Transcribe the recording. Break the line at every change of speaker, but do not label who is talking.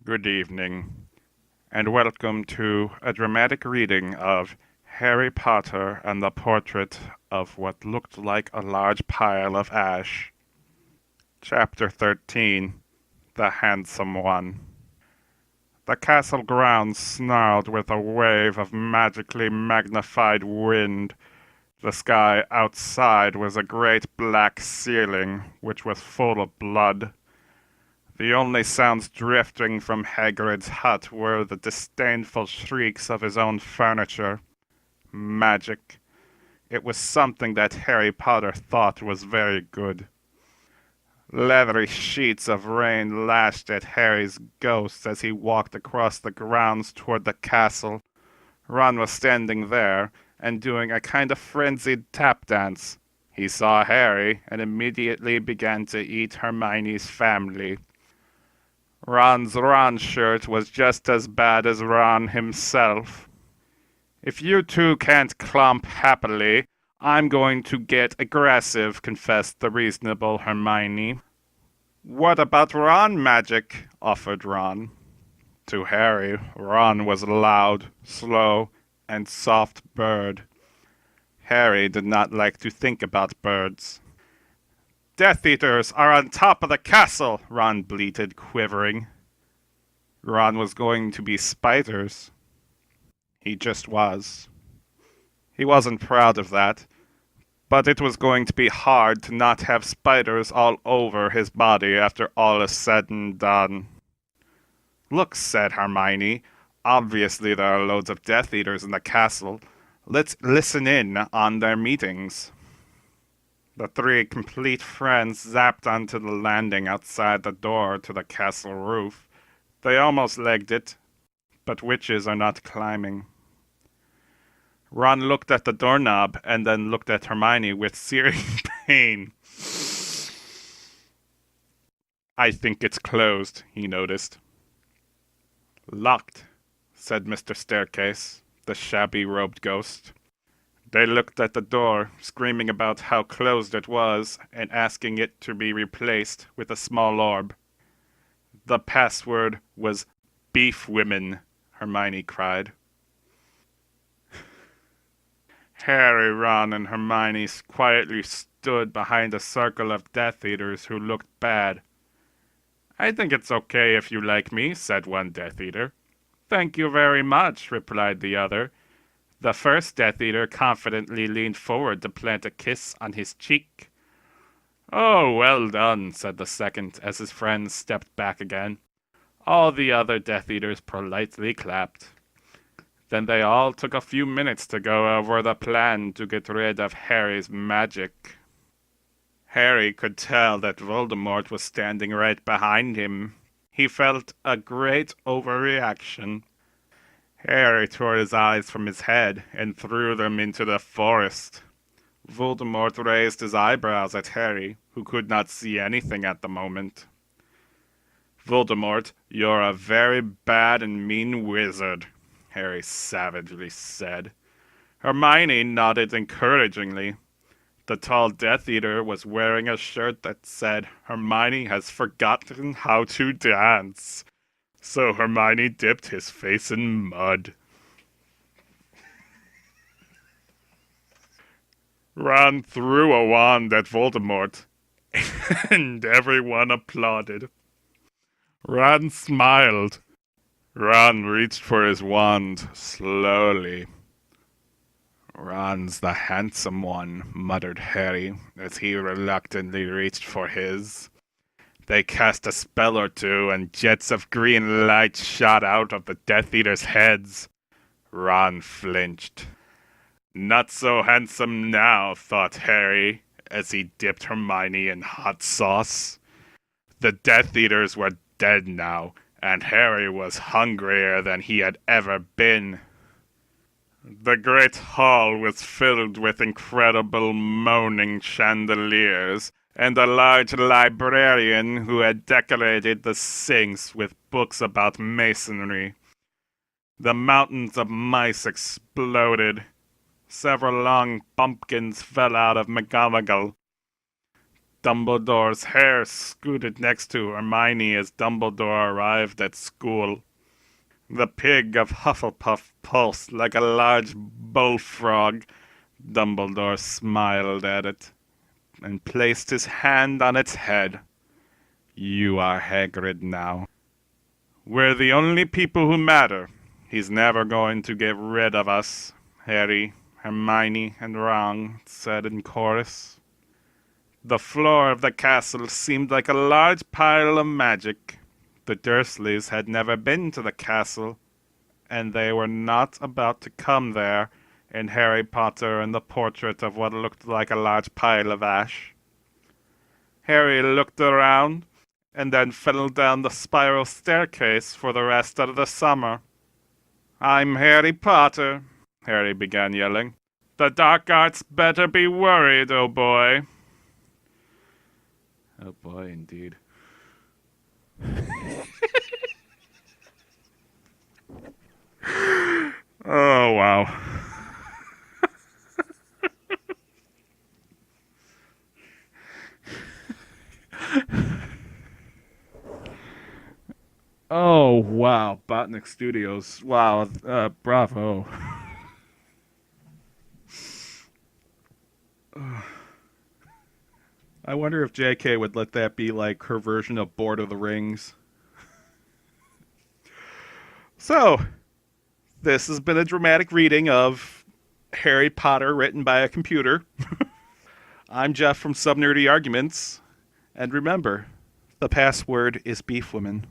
Good evening, and welcome to a dramatic reading of Harry Potter and the Portrait of what looked like a large pile of ash. Chapter 13, The Handsome One. The castle grounds snarled with a wave of magically magnified wind. The sky outside was a great black ceiling, which was full of blood. The only sounds drifting from Hagrid's hut were the disdainful shrieks of his own furniture. Magic. It was something that Harry Potter thought was very good. Leathery sheets of rain lashed at Harry's ghost as he walked across the grounds toward the castle. Ron was standing there and doing a kind of frenzied tap dance. He saw Harry and immediately began to eat Hermione's family. Ron's Ron shirt was just as bad as Ron himself. If you two can't clump happily, I'm going to get aggressive, confessed the reasonable Hermione. What about Ron magic? Offered Ron. To Harry, Ron was a loud, slow, and soft bird. Harry did not like to think about birds. Death Eaters are on top of the castle, Ron bleated, quivering. Ron was going to be spiders. He just was. He wasn't proud of that, but it was going to be hard to not have spiders all over his body after all is said and done. Look, said Hermione, obviously there are loads of Death Eaters in the castle. Let's listen in on their meetings. The three complete friends zapped onto the landing outside the door to the castle roof. They almost legged it, but witches are not climbing. Ron looked at the doorknob and then looked at Hermione with searing pain. I think it's closed, he noticed. Locked, said Mr. Staircase, the shabby-robed ghost. They looked at the door, screaming about how closed it was and asking it to be replaced with a small orb. The password was Beef Women, Hermione cried. Harry, Ron, and Hermione quietly stood behind a circle of Death Eaters who looked bad. I think it's okay if you like me, said one Death Eater. Thank you very much, replied the other. The first Death Eater confidently leaned forward to plant a kiss on his cheek. Oh, well done, said the second as his friends stepped back again. All the other Death Eaters politely clapped. Then they all took a few minutes to go over the plan to get rid of Harry's magic. Harry could tell that Voldemort was standing right behind him. He felt a great overreaction. Harry tore his eyes from his head and threw them into the forest. Voldemort raised his eyebrows at Harry, who could not see anything at the moment. Voldemort, you're a very bad and mean wizard, Harry savagely said. Hermione nodded encouragingly. The tall Death Eater was wearing a shirt that said, Hermione has forgotten how to dance. So Hermione dipped his face in mud. Ron threw a wand at Voldemort, and everyone applauded. Ron smiled. Ron reached for his wand slowly. Ron's the handsome one, muttered Harry as he reluctantly reached for his. They cast a spell or two, and jets of green light shot out of the Death Eaters' heads. Ron flinched. Not so handsome now, thought Harry, as he dipped Hermione in hot sauce. The Death Eaters were dead now, and Harry was hungrier than he had ever been. The great hall was filled with incredible moaning chandeliers, and a large librarian who had decorated the sinks with books about masonry. The mountains of mice exploded. Several long pumpkins fell out of McGonagall. Dumbledore's hair scooted next to Hermione as Dumbledore arrived at school. The pig of Hufflepuff pulsed like a large bullfrog. Dumbledore smiled at it and placed his hand on its head. You are Hagrid now. We're the only people who matter. He's never going to get rid of us, Harry, Hermione, and Ron said in chorus. The floor of the castle seemed like a large pile of magic. The Dursleys had never been to the castle, and they were not about to come there in Harry Potter and the Portrait of what looked like a large pile of ash. Harry looked around, and then fell down the spiral staircase for the rest of the summer. I'm Harry Potter, Harry began yelling. The dark arts better be worried, oh boy. Oh boy, indeed. Oh, wow. Oh, wow. Botnik Studios. Wow. Bravo. I wonder if JK would let that be like her version of Lord of the Rings. So, this has been a dramatic reading of Harry Potter written by a computer. I'm Jeff from Subnerdy Arguments. And remember, the password is Beef Women.